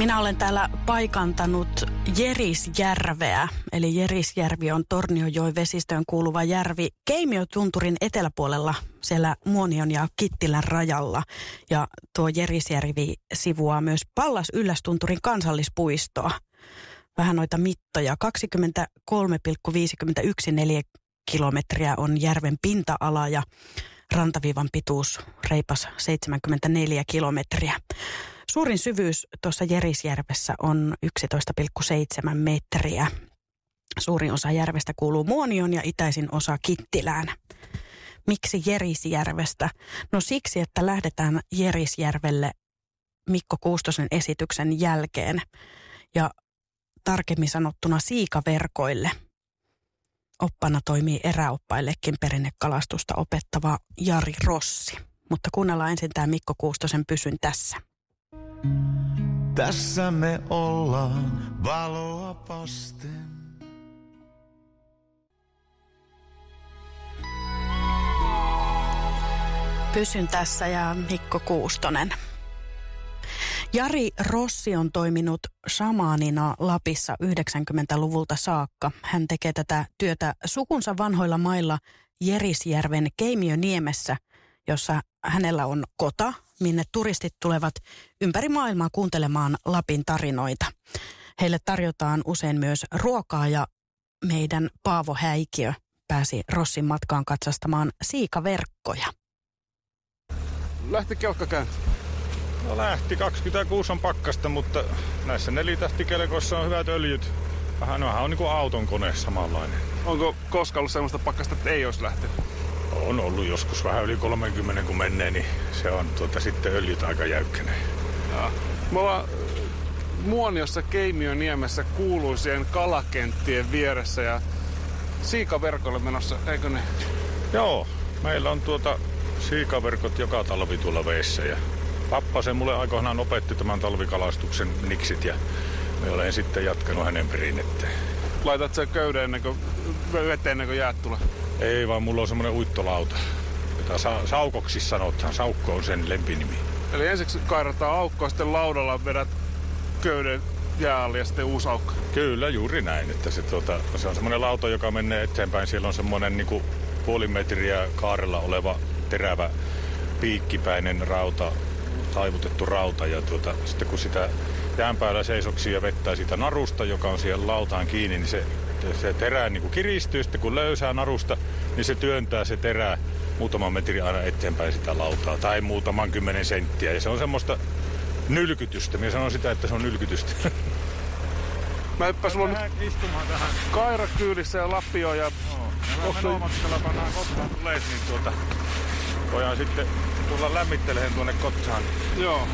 Minä olen täällä paikantanut Jerisjärveä, eli Jerisjärvi on Tornionjoen vesistöön kuuluva järvi Keimiotunturin eteläpuolella, siellä Muonion ja Kittilän rajalla. Ja tuo Jerisjärvi sivuaa myös Pallas-Yllästunturin kansallispuistoa. Vähän noita mittoja, 23,51 neliökilometriä on järven pinta-ala ja rantaviivan pituus reipas 74 kilometriä. Suurin syvyys tuossa Jerisjärvessä on 11,7 metriä. Suurin osa järvestä kuuluu Muonioon ja itäisin osa Kittilään. Miksi Jerisjärvestä? No siksi, että lähdetään Jerisjärvelle Mikko Kuustosen esityksen jälkeen ja tarkemmin sanottuna siikaverkoille. Oppana toimii eräoppaillekin perinnekalastusta opettava Jari Rossi. Mutta kuunnellaan ensin tämä Mikko Kuustosen Pysyn tässä. Tässä me ollaan valoa vasten. Pysyn tässä ja Mikko Kuustonen. Jari Rossi on toiminut shamaanina Lapissa 90-luvulta saakka. Hän tekee tätä työtä sukunsa vanhoilla mailla Jerisjärven Keimioniemessä, jossa hänellä on kota, minne turistit tulevat ympäri maailmaa kuuntelemaan Lapin tarinoita. Heille tarjotaan usein myös ruokaa ja meidän Paavo Häikiö pääsi Rossin matkaan katsastamaan siikaverkkoja. Lähti kelkka käyntiin? No lähti, 26 on pakkasta, mutta näissä nelitähtikelkoissa on hyvät öljyt. Vähän on niin kuin auton kone samanlainen. Onko koskaan ollut sellaista pakkasta, että ei olisi lähtenyt? On ollut joskus vähän yli 30 kun menee, niin se on sitten öljyt aika jäykkäneen. Me ollaan Muoniossa Keimioniemessä kuuluisien kalakenttien vieressä ja siikaverkolle menossa, eikö ne? Joo, meillä on siikaverkot joka talvi tuolla veessä ja pappa se mulle aikoinaan opetti tämän talvikalastuksen niksit ja me olen sitten jatkanut hänen perinnetteen. Laitat sen köyden veteen ennen kuin jäät tulee? Ei vaan mulla on semmoinen uittolauta, jota saukoksi sanotaan. Saukko on sen lempinimi. Eli ensiksi kairataan aukkoa, sitten laudalla vedät köyden jäälle ja sitten uusi aukko. Kyllä, juuri näin. Että se on semmoinen lauta, joka menee eteenpäin. Siellä on semmoinen niin puoli metriä kaarella oleva terävä piikkipäinen rauta, taivutettu rauta. Ja sitten kun sitä jään päällä seisoksii ja vettää sitä narusta, joka on siihen lautaan kiinni, niin se terä niin kuin kiristyy. Sitten kun löysää narusta, niin se työntää se terä muutaman metrin aina eteenpäin sitä lautaa. Tai muutaman 10 senttiä. Ja se on semmoista nylkytystä. Minä sanon sitä, että se on nylkytystä. Mä hyppäs sulla nyt kaira kyydissä ja lapio ja... Menomatkalla pannaan Kotsaan tuleet, niin voidaan sitten tulla lämmittelemään tuonne Kotsaan. Joo.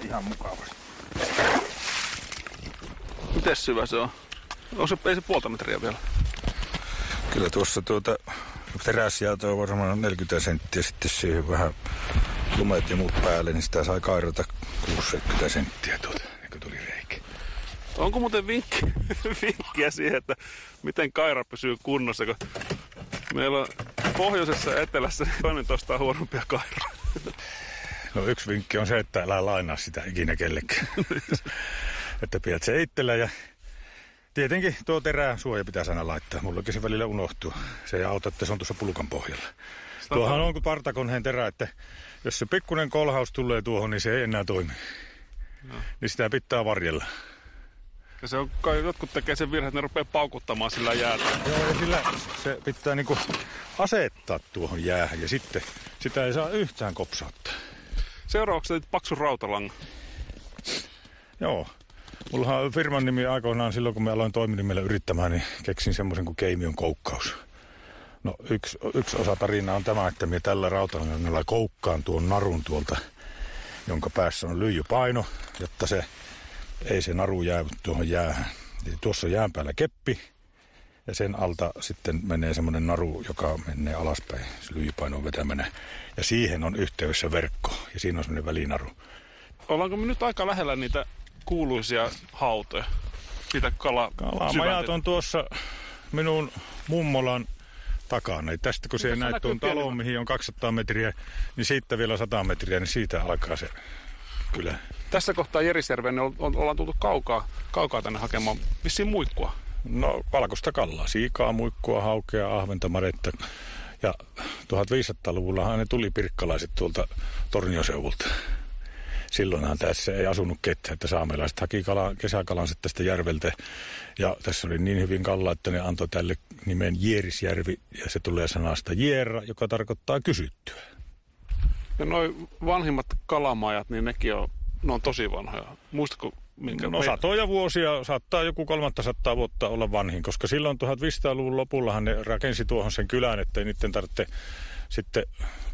Ihan mukavasti. Mites syvä se on? Ei se puolta metriä vielä? Kyllä tuossa teräsjäätö on varmaan 40 senttiä, sitten siihen vähän lumet ja muut päälle, niin sitä sai kairata 60 senttiä niin kuin tuli reikä. Onko muuten vinkkiä siihen, että miten kaira pysyy kunnossa, kun meillä on pohjoisessa ja etelässä niin toinen toistaan huonompia kairaa? No yksi vinkki on se, että älä lainaa sitä ikinä kellekään. Että pidät se itsellä ja tietenkin tuo teräsuoja pitää aina laittaa. Mullakin se välillä unohtuu. Se ei auta, että se on tuossa pulkan pohjalla. Tuohan on kuin partakoneen terä, että jos se pikkuinen kolhaus tulee tuohon, niin se ei enää toimi. No. Niin sitä pitää varjella. Ja se on, kai jotkut tekee sen virhe, että ne rupeaa paukuttamaan sillä jäällä. Joo, ja sillä se pitää niinku asettaa tuohon jäähän ja sitten sitä ei saa yhtään kopsauttaa. Seuraavaksi teit paksun rautalangan. Joo. Mullahan on firman nimi aikoinaan silloin, kun me aloin toiminimellä yrittämään, niin keksin semmoisen kuin Keimion koukkaus. No yksi osa tarinaa on tämä, että me tällä rautalangalla koukkaan tuon narun tuolta, jonka päässä on lyijypaino, jotta ei se naru jää tuohon jäähän. Eli tuossa on jään päällä keppi Ja sen alta sitten menee semmoinen naru, joka menee alaspäin lyijypainon vetämänä. Ja siihen on yhteydessä verkko ja siinä on semmoinen välinaru. Ollaanko me nyt aika lähellä niitä kuuluisia hautoja? Niitä kalamajat on tuossa minun mummolan takana. Ja tästä kun siihen näet tuon talon, mihin on 200 metriä, niin siitä vielä 100 metriä, niin siitä alkaa se kylä. Tässä kohtaa Jerisjärveen ollaan tultu kaukaa tänne hakemaan vissiin muikkua. No valkoista kallaa, siikaa, muikkua, haukea, ahventa, madetta. Ja 1500-luvullahan ne tuli pirkkalaiset tuolta Tornioseuvulta. Silloinhan tässä ei asunut ketään, että saamelaiset haki kesäkalansa tästä järveltä. Ja tässä oli niin hyvin kallaa, että ne antoi tälle nimen Jerisjärvi. Ja se tulee sanasta Jeera, joka tarkoittaa kysyttyä. Ja noi vanhimmat kalamajat, niin ne on tosi vanhoja. Muistatko minkä? No satoja vuosia, saattaa joku 300 vuotta olla vanhin, koska silloin 1500-luvun lopullahan ne rakensi tuohon sen kylän, että ei niiden tarvitse sitten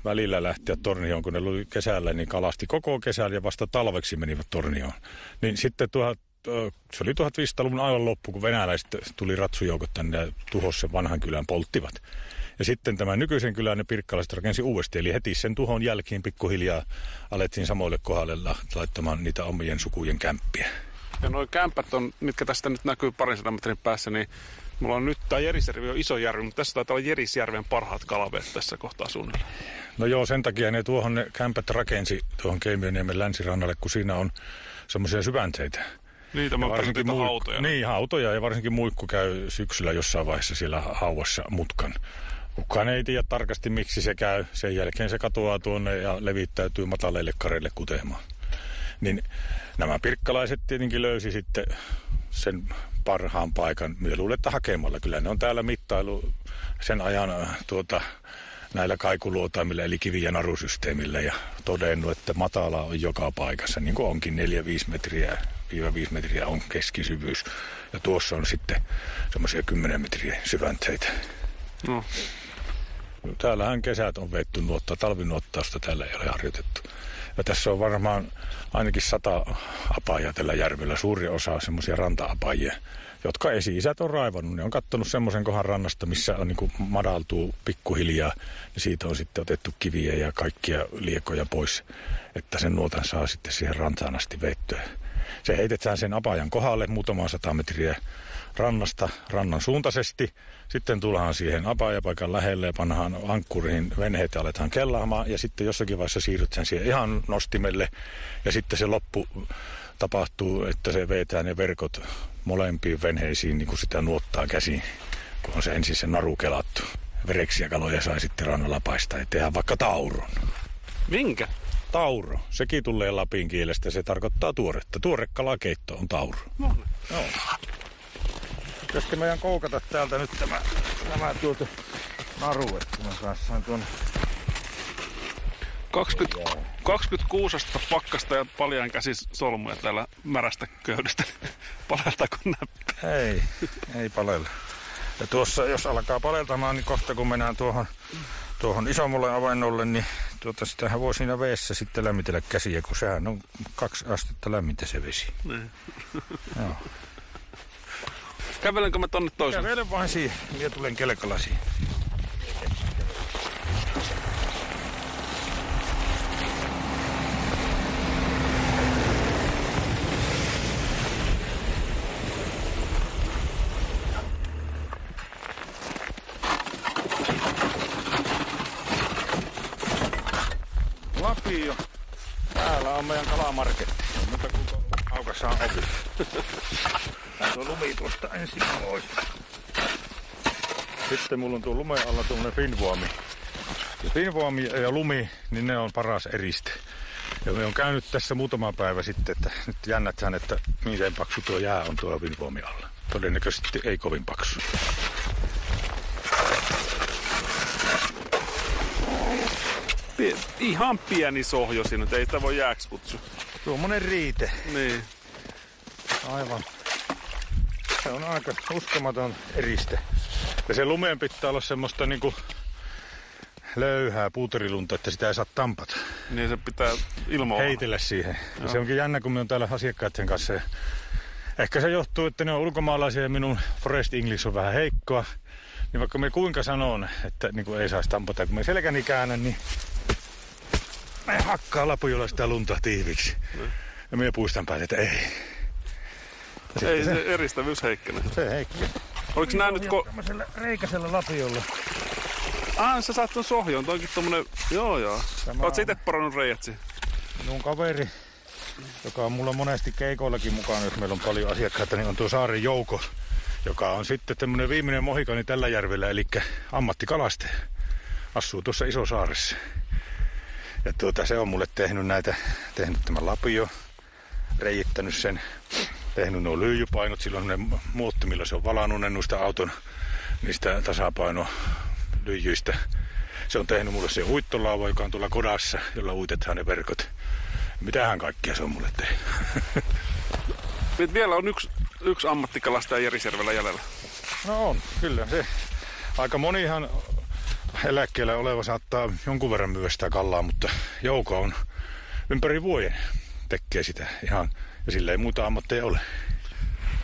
välillä lähteä Tornioon, kun ne oli kesällä, niin kalasti koko kesällä ja vasta talveksi menivät Tornioon. Niin sitten se oli 1500-luvun aivan loppu, kun venäläiset tuli ratsujoukot tänne ja tuhos sen vanhan kylän, polttivat. Ja sitten tämän nykyisen kylän ne pirkkalaiset rakensi uudestaan, eli heti sen tuhon jälkeen pikkuhiljaa alettiin samoille kohdalle laittamaan niitä omien sukujen kämppiä. Ja nuo kämpät mitkä tästä nyt näkyy 200 metrin päässä, niin mulla on nyt, tämä Jerisjärvi on iso järvi, mutta tässä taitaa olla Jerisjärven parhaat kalaveet tässä kohtaa suunnilleen. No joo, sen takia ne kämpät rakensi tuohon Keimioniemen länsirannalle, kun siinä on semmoisia syvänteitä. Niitä varsinkin hautoja. Niin, hautoja ja varsinkin muikku käy syksyllä jossain vaiheessa siellä hauassa mutkan. Kukaan ei tiedä tarkasti miksi se käy. Sen jälkeen se katoaa tuonne ja levittäytyy mataleille kareille kutemaan. Niin nämä pirkkalaiset tietenkin löysi sitten sen parhaan paikan. Minä luulen, että hakemalla. Kyllä ne on täällä mittailu sen ajan näillä kaikuluotaimilla eli kivi- ja narusysteemillä ja todennut, että matala on joka paikassa. Niin kuin onkin 4-5 metriä. 5 metriä on keskisyvyys. Ja tuossa on sitten semmoisia 10 metriä syvänteitä. No. Täällähän kesät on veetty talvinuottausta täällä ei ole harjoitettu. Ja tässä on varmaan ainakin 100 apajaa tällä järvellä. Suuri osa semmoisia ranta-apajia, jotka esi-isät on raivannut. Ne on kattonut semmoisen kohan rannasta, missä on, niin kuin madaltuu pikkuhiljaa. Ja siitä on sitten otettu kiviä ja kaikkia liekoja pois, että sen nuotan saa sitten siihen rantaan asti veettyä. Se heitetään sen apajan kohdalle muutamaa 100 metriä rannasta rannan suuntaisesti. Sitten tullaan siihen apajapaikan lähelle ja pannaan ankkuriin venheitä aletaan kellaamaan. Ja sitten jossakin vaiheessa siirrytään siihen ihan nostimelle. Ja sitten se loppu tapahtuu, että se vetää ne verkot molempiin venheisiin niin kuin sitä nuottaa käsiin. Kun on se ensin se naru kelattu. Vereksiä kaloja sai sitten rannalla paistaa ja tehdään vaikka tauron. Minkä? Tauro. Sekin tulee lapin kielestä. Se tarkoittaa tuoretta. Tuorekalakeitto on tauro. No. Joo. Pitäisikö meidän koukata täältä nyt tämä naru, että mä päässään tuonne. 26 astetta pakkasta ja paljain käsi solmuja täällä märästä köydestä. Paleltaako näppä? Ei palella. Ja tuossa jos alkaa paleltamaan, niin kohta kun mennään tuohon isommalle avannolle, niin sitähän voi siinä veessä sitten lämmitellä käsiä, kun sehän on 2 astetta lämmintä se vesi. Joo. Kävelenkö mä tonne toiselle? Kävelen vain siihen. Minä tulen kelkalasiin. Lapio. Täällä on meidän kalamarketti. Mutta kun aukassa on ovi. Tuo lumi tuosta ensin pois. Sitten mulla on tuo lumeen alla tuollainen finvuomi. Ja finvuomi ja lumi, niin ne on paras eriste. Ja me on käynyt tässä muutama päivä sitten, että nyt jännätään, että miten paksu tuo jää on tuo finvuomi alla. Todennäköisesti ei kovin paksu. Ihan pieni sohjo siinä, ei sitä voi jääksi kutsua. Tuommoinen riite. Niin. Aivan. Se on aika uskomaton eriste. Ja se lumeen pitää olla semmoista niinku löyhää puuterilunta, että sitä ei saa tampata. Niin se pitää ilmoilla heitellä siihen. Ja se onkin jännä, kun me on täällä asiakkaiden kanssa Ehkä se johtuu, että ne on ulkomaalaisia ja minun forest english on vähän heikkoa. Niin vaikka me kuinka sanon, että niin kuin ei saisi tampata, kun me selkäni käännän, niin me hakkaa lapujolla sitä lunta tiiviksi. Ja me puistan päälle, että ei. Ei se eristävyys heikkene. Se heikkene. Oliko nää nyt tämmöisellä reikäisellä lapiolla. Sä saat ton sohjoon, toikin tommonen, joo. Oot sä ite porannut reijät siihen? Minun kaveri, joka on mulla monesti keikoillakin mukana, jos meillä on paljon asiakkaita, niin on tuo Saaren Jouko, joka on sitten tämmönen viimeinen mohikani tällä järvellä, eli ammattikalastaja. Asuu tuossa Isosaaressa. Ja se on mulle tehnyt tämän lapio, reijittänyt sen, tehnyt nuo lyijypainot, silloin ne muotti, millä se on valannut ne noista auton niistä tasapainolyijyistä. Se on tehnyt mulle se uittolauva, joka on tuolla kodassa, jolla uitetaan ne verkot. Mitähän kaikkia se on mulle tehnyt. Vielä on yksi ammattikalastaja Jerisjärvellä jäljellä. No on, kyllä se. Aika monihan eläkkeellä oleva saattaa jonkun verran myöstää kalaa, mutta Jouko on ympäri vuoden tekee sitä ihan, ja sillä ei muuta ammatteja ole.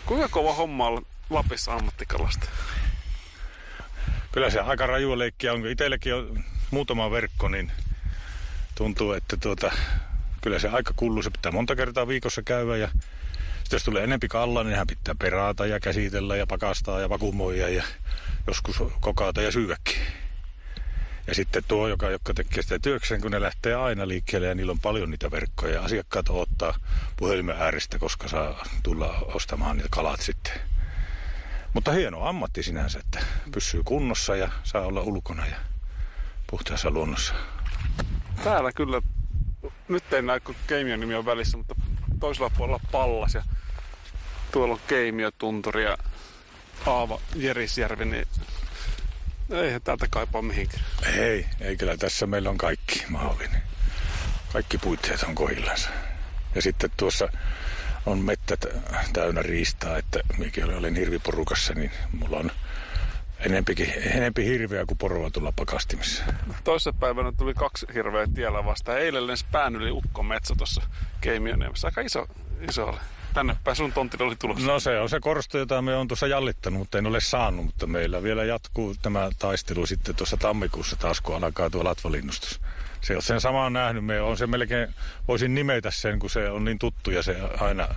Kuinka kova homma on Lapissa ammattikalasta? Kyllä se aika rajua leikkiä on. Itselläkin on muutama verkko, niin tuntuu, että kyllä se aika kuuluu. Se pitää monta kertaa viikossa käydä, ja sitten jos tulee enempi kallaa, niin hän pitää perata ja käsitellä ja pakastaa ja vakuumoida ja joskus kokata ja syödäkin. Ja sitten tuo, joka tekee sitä työkseen, kun ne lähtee aina liikkeelle ja niillä on paljon niitä verkkoja. Ja asiakkaat odottaa puhelimen ääristä, koska saa tulla ostamaan niitä kalat sitten. Mutta hieno ammatti sinänsä, että pysyy kunnossa ja saa olla ulkona ja puhtaassa luonnossa. Täällä kyllä, nyt ei näe kun Keimiön nimi on välissä, mutta toisella puolella Pallas ja tuolla on Keimiötunturi ja Aava Jerisjärvi, niin eihän täältä kaipaa mihinkään. Ei kyllä tässä meillä on kaikki mahdollinen. Kaikki puitteet on kohdillansa. Ja sitten tuossa on mettät täynnä riistaa, että minäkin olen hirviporukassa, niin mulla on enempi hirveä kuin poroa tulla pakastimissa. Toissapäivänä tuli 2 hirveä tiellä vastaan. Eilen lensi pään yli ukkometsä tuossa Keimiönniemessä. Aika iso oli. Tänne päin sun tontille oli tulossa. No se on se korsto, jota me on tuossa jallittanut, mutta en ole saanut. Mutta meillä vielä jatkuu tämä taistelu sitten tuossa tammikuussa taas, kun alkaa tuo latvalinnustus. Se on sen samaan nähnyt. Voisin nimetä sen, kun se on niin tuttu ja se aina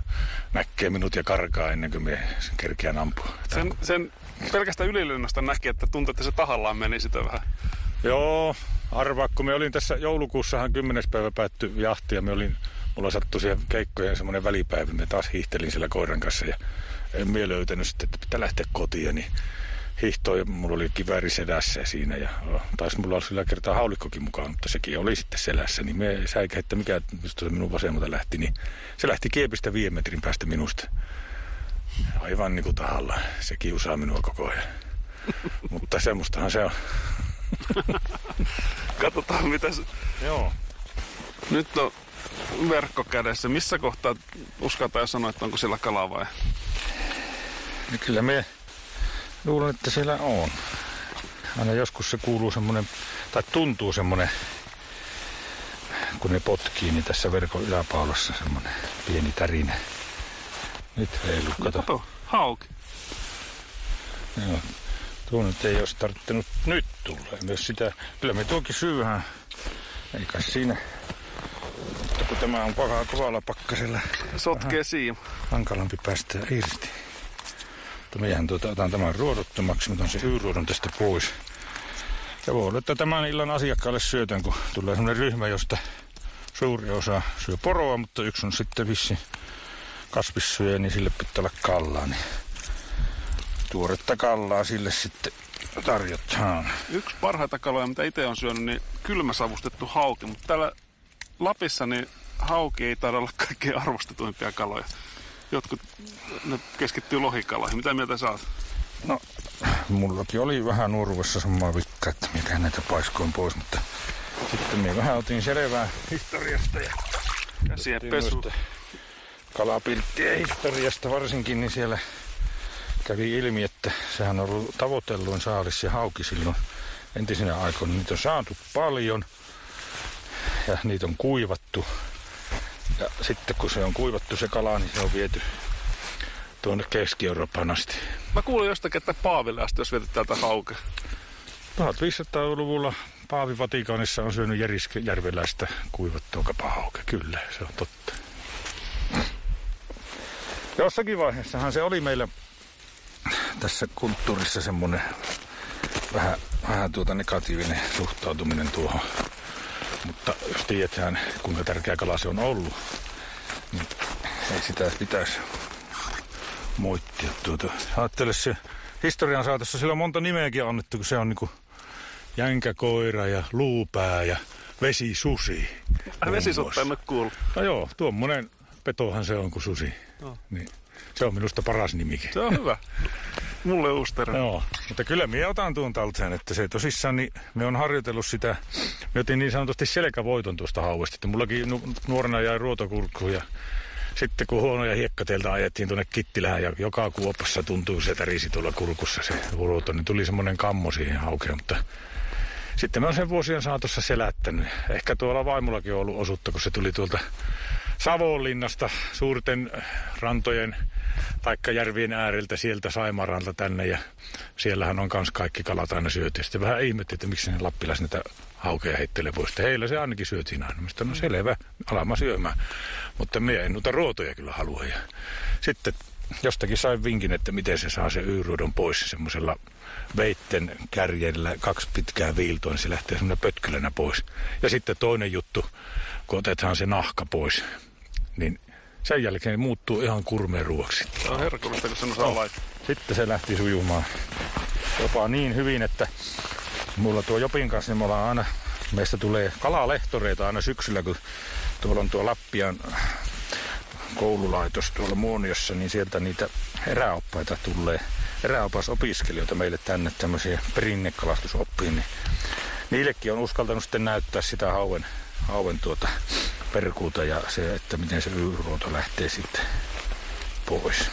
näkee minut ja karkaa ennen kuin me sen kerkeän ampua. Sen pelkästään ylilennosta näki, että tuntui, että se tahallaan meni sitä vähän. Joo, arvaa, kun me olin tässä joulukuussahan 10. päivä päättyi jahti ja mulla sattui siihen keikkojen semmoinen välipäivä. Me taas hiihtelin siellä koiran kanssa ja en mie löytänyt sitten, että pitää lähteä kotiin. Niin hiihtoin, mulla oli kivääri sedässä siinä ja taisi mulla olla sillä kertaa haulikkokin mukaan, mutta sekin oli sitten selässä. Niin me säikä, että mikä mistä minun vasemmalta lähti, niin se lähti kiepistä 5 metrin päästä minusta. Aivan niin kuin tahalla. Se kiusaa minua koko ajan. Mutta semmoistahan se on. Katsotaan mitäs. Joo. Nyt on verkko kädessä. Missä kohtaa uskaltaa sanoa, että onko siellä kalaa vai? No kyllä me luulen, että siellä on. Aina joskus se kuuluu semmoinen, tai tuntuu semmoinen, kun ne potkii, niin tässä verkon yläpaulassa semmoinen pieni tärinä. Nyt heilu, kato, hauki. Joo, tuo nyt ei olisi tarvittanut nyt tulla. Myös sitä, kyllä me tuokin syyhän, eikä siinä, mutta kun tämä on kovalla pakkasella. Sotkee siima. Hankalampi päästä irti. Mutta meidän otan tämän ruodottomaksi, mutta on se yyruodon tästä pois. Ja voi olla, että tämän illan asiakkaalle syötän, kun tulee semmoinen ryhmä, josta suuri osa syö poroa, mutta yksi on sitten vissi kasvissyöjä, niin sille pitää olla kallaa. Niin tuoretta kallaa sille sitten tarjotaan. Yksi parhaita kaloja, mitä itse on syönyt, niin kylmäsavustettu hauki. Mutta täällä Lapissa niin hauki ei taida olla kaikkein arvostetuimpia kaloja. Jotkut ne keskittyy lohikaloihin. Mitä mieltä sä oot? No, mullakin oli vähän nuoruudessa samaa vikkaa, että mitä näitä paiskoin pois, mutta sitten minä vähän otin selvää historiasta ja käsien pesu. Kalapilttien historiasta varsinkin, niin siellä kävi ilmi, että sehän on ollut tavoitelluin saalis ja hauki silloin entisinä aikoina. Niitä on saatu paljon ja niitä on kuivattu. Ja sitten kun se on kuivattu se kala, niin se on viety tuonne Keski-Euroopan asti. Mä kuulin jostakin, että Paaville asti, jos vietet täältä hauke. 1500-luvulla Paavi Vatikaanissa on syönyt Järisjärveläistä kuivattua kapahauke. Kyllä, se on totta. Jossakin vaiheessahan se oli meillä tässä kulttuurissa semmoinen vähän negatiivinen suhtautuminen tuohon. Mutta jos tiedetään, kuinka tärkeä kala se on ollut, niin ei sitä pitäisi moittia. Ajattele se historian saatossa, sillä on monta nimeäkin annettu, kun se on niinku jänkäkoira ja luupää ja vesisusi. Vesisutta en ole kuullut. No joo, tuommoinen petohan se on kuin susi. No. Niin, se on minusta paras nimikin. Se on hyvä. Mulle uusi terve. Joo, mutta kyllä minä otan tuon talteen, että se tosissaan, niin me on harjoitellut sitä, me otin niin sanotusti selkävoiton tuosta hauesta, että mullakin nuorena jäi ruotokurkkuun ja sitten kun huonoja hiekkateilta ajettiin tuonne Kittilähän ja joka kuopassa tuntui se tärisi tuolla kurkussa se ruoto, niin tuli semmoinen kammo siihen haukeen, mutta sitten mä oon sen vuosien saatossa selättänyt. Ehkä tuolla vaimollakin on ollut osuutta, kun se tuli tuolta Savonlinnasta suurten rantojen taikka järvien ääriltä sieltä Saimaaranta tänne ja siellähän on kans kaikki kalat aina syöty. Sitten vähän ihmettiin, että miksi ne lappilais näitä haukeja heittelee pois. Heillä se ainakin syötiin aina. Mistä no selvä, alama syömään. Mutta minä en noita ruotoja kyllä halua. Ja sitten jostakin sain vinkin, että miten se saa se yyruodon pois semmoisella veitten kärjellä 2 pitkää viiltoa, niin se lähtee semmoinen pötkylänä pois. Ja sitten toinen juttu, kun otetaan se nahka pois, niin sen jälkeen muuttuu ihan kurmeen ruoksi. Se on herkullista, kun sen osaa laittaa. Sitten se lähti sujumaan jopa niin hyvin, että mulla tuo Jopin kanssa, niin me ollaan aina, meistä tulee kalalehtoreita aina syksyllä, kun tuolla on tuo Lappian koululaitos tuolla Muoniossa, niin sieltä niitä eräoppaita tulee, eräopasopiskelijoita meille tänne tämmöisiä perinnekalastusoppiin, niin niillekin on uskaltanut sitten näyttää sitä hauen perkuuta ja se, että miten se yyruoto lähtee sitten pois.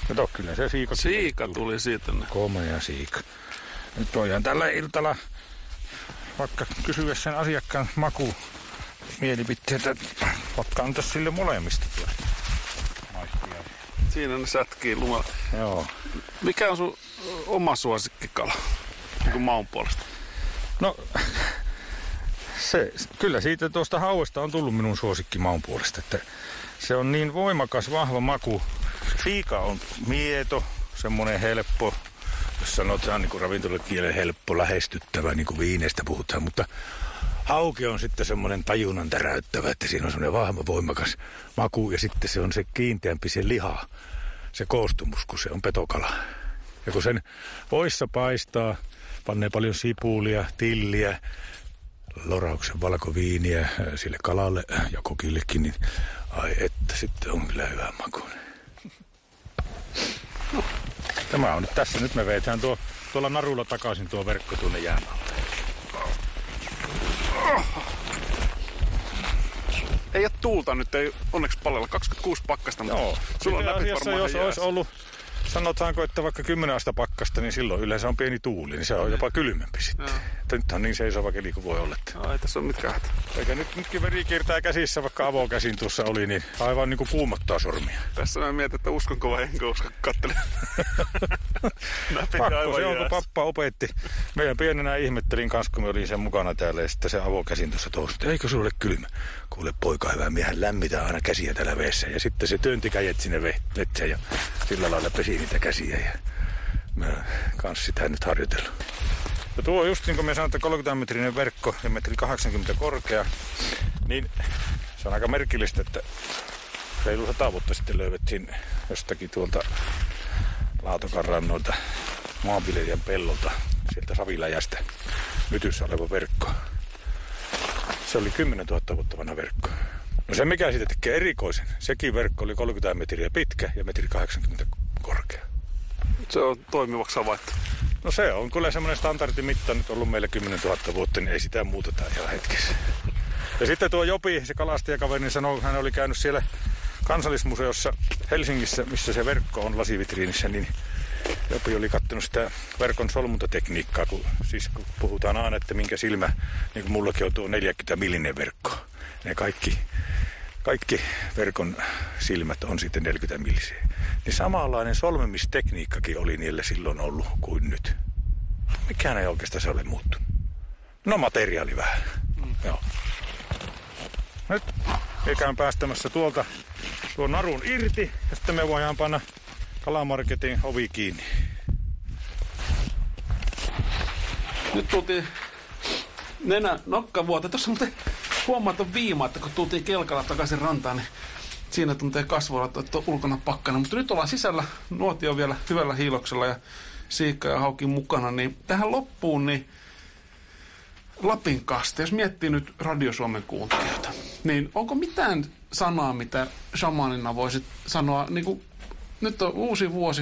Kato, kyllä se siika tuli siitä. Komea siika. Nyt voidaan tällä iltalla vaikka kysyä sen asiakkaan mielipiteitä, vaikka antaisi sille molemmista tuosta. Siinä ne sätkii lumalla. Joo. Mikä on sun oma suosikkikala niin kuin maun puolesta? No, kyllä siitä tuosta hauesta on tullut minun suosikki maun puolesta, että se on niin voimakas, vahva maku. Siika on mieto, semmoinen helppo, jos sanotaan niin kuin ravintolakielen helppo, lähestyttävä, niin kuin viineistä puhutaan, mutta hauke on sitten semmoinen tajunnan täräyttävä, että siinä on semmoinen vahva, voimakas maku ja sitten se on se kiinteämpi se liha, se koostumus, kun se on petokala. Ja kun sen voissa paistaa, pannee paljon sipulia, tilliä, lorauksen valkoviiniä sille kalalle ja kokillekin, niin ai että sitten on kyllä hyvä maku. Tämä on nyt tässä. Nyt me veetään tuolla narulla takaisin tuo verkko tuonne jään alle. Ei ole tuulta nyt, ei onneksi palella. 26 pakkasta, mutta joo. Sulla on näpit varmaan jos olisi ollut, sanotaanko, että vaikka 10 astetta pakkasta, niin silloin yleensä on pieni tuuli, niin se on jopa kylmempi sitten. Nyt on niin seisova keli kuin voi olla. Ei tässä ole mitkään hätä. Eikä nytkin veri kiertää käsissä, vaikka avokäsin tuossa oli, niin aivan niin kuin kuumottaa sormia. Tässä mä mietin, että uskonko vai enkö usko, kattelen. Pakko se on, kun pappa opetti. Meidän pienenä ihmettelin kanssa, kun me olin sen mukana täällä ja sitten se avokäsin tuossa touhusti. Eikö sulle kylmä? Kuule poika hyvä, miehän lämmitään aina käsiä täällä veessä. Ja sitten se työnti kädet sinne vetsään ja sillä lailla pesi niitä käsiä. Ja mä kans sitä nyt harjoitellut. Ja tuo on just niin kuin me sanoin, että 30-metrinen verkko ja 1,80 m korkea, niin se on aika merkillistä, että reilu 100 vuotta sitten löydettiin jostakin tuolta Laatokan rannoilta maanviljelijän pellolta, sieltä Saviläjästä mytyssä oleva verkko. Se oli 10 000 vuotta vanha verkko. No se mikä siitä tekee erikoisen, sekin verkko oli 30 metriä pitkä ja 1,80 m korkea. Se on toimivaksi havaittu. No se on kyllä semmoinen standardimitta nyt ollut meillä 10 000 vuotta, niin ei sitä muuteta ihan hetkessä. Ja sitten tuo Jopi, se kalastajakaveri, sanoi, hän oli käynyt siellä Kansallismuseossa Helsingissä, missä se verkko on lasivitriinissä, niin Jopi oli katsonut sitä verkon solmuntatekniikkaa, kun puhutaan aina, että minkä silmä, niin kuin mullakin on tuo 40 millinen verkko. Ne kaikki kaikki verkon silmät on sitten 40 millisiä. Niin samanlainen solmimistekniikkakin oli niillä silloin ollut kuin nyt. Mikään ei oikeastaan se ole muuttunut. No materiaali vähän. Joo. Nyt ikään päästämässä tuolta tuon narun irti ja sitten me voidaan panna kalamarketin ovi kiinni. Nyt tultiin nokkavuoteen. Tuossa muuten huomaa tuon viima, että kun tultiin kelkalla takaisin rantaan, niin siinä tuntee kasvoilla, että on ulkona pakkana. Mutta nyt ollaan sisällä, nuotio on vielä hyvällä hiiloksella ja siikka ja hauki mukana. Niin tähän loppuun niin Lapin kaste, jos miettii nyt Radio Suomen kuuntelijoita, niin onko mitään sanaa, mitä shamanina voisit sanoa, niin kuin nyt on uusi vuosi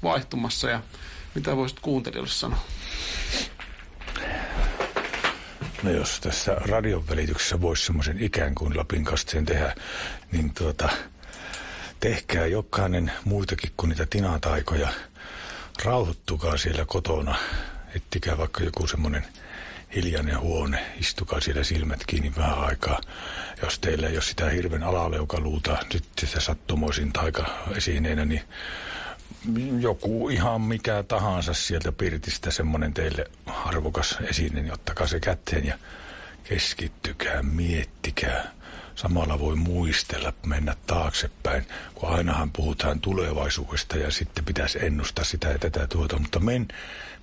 vaihtumassa ja mitä voisit kuuntelijoille sanoa? No jos tässä radion välityksessä voisi semmoisen ikään kuin Lapin kasteen tehdä, niin tehkää jokainen muitakin kuin niitä tinataikoja. Rauhoittukaa siellä kotona, ettikää vaikka joku semmoinen hiljainen huone, istukaa siellä silmät kiinni vähän aikaa. Jos teillä ei ole sitä hirven alaleukaluuta nyt sitä sattumoisin taikaesineenä, niin joku ihan mikä tahansa sieltä pirtistä semmoinen teille arvokas esine, niin ottakaa se käteen ja keskittykää, miettikää. Samalla voi muistella, mennä taaksepäin, kun ainahan puhutaan tulevaisuudesta ja sitten pitäisi ennustaa sitä ja tätä mutta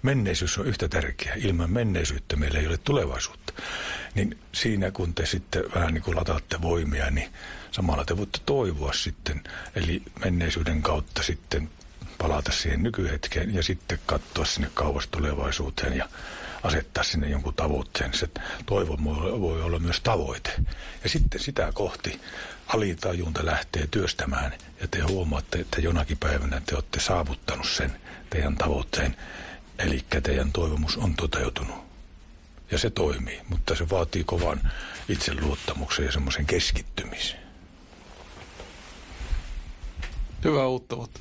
menneisyys on yhtä tärkeä. Ilman menneisyyttä meillä ei ole tulevaisuutta. Niin siinä kun te sitten vähän niin kuin lataatte voimia, niin samalla te voitte toivoa sitten, eli menneisyyden kautta sitten palata siihen nykyhetkeen ja sitten katsoa sinne kauas tulevaisuuteen ja asettaa sinne jonkun tavoitteen. Se toivo voi olla myös tavoite. Ja sitten sitä kohti alitajunta lähtee työstämään ja te huomaatte, että jonakin päivänä te olette saavuttanut sen teidän tavoitteen. Eli teidän toivomus on toteutunut. Ja se toimii, mutta se vaatii kovan itseluottamuksen ja semmoisen keskittymisen. Hyvää uutta vuotta.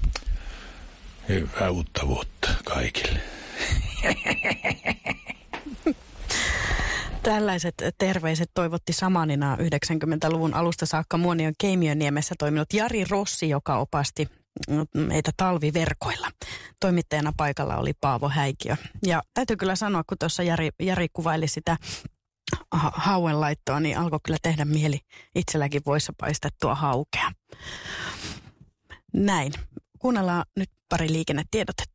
Hyvää uutta vuotta kaikille. Tällaiset terveiset toivotti samanina 90-luvun alusta saakka Muonion Keimiönniemessä toiminut Jari Rossi, joka opasti meitä talviverkoilla. Toimittajana paikalla oli Paavo Häikiö. Ja täytyy kyllä sanoa, kun tuossa Jari kuvaili sitä hauenlaittoa, niin alkoi kyllä tehdä mieli itselläkin voissa paistettua haukea. Näin. Kuunnellaan nyt pari liikennetiedotetta.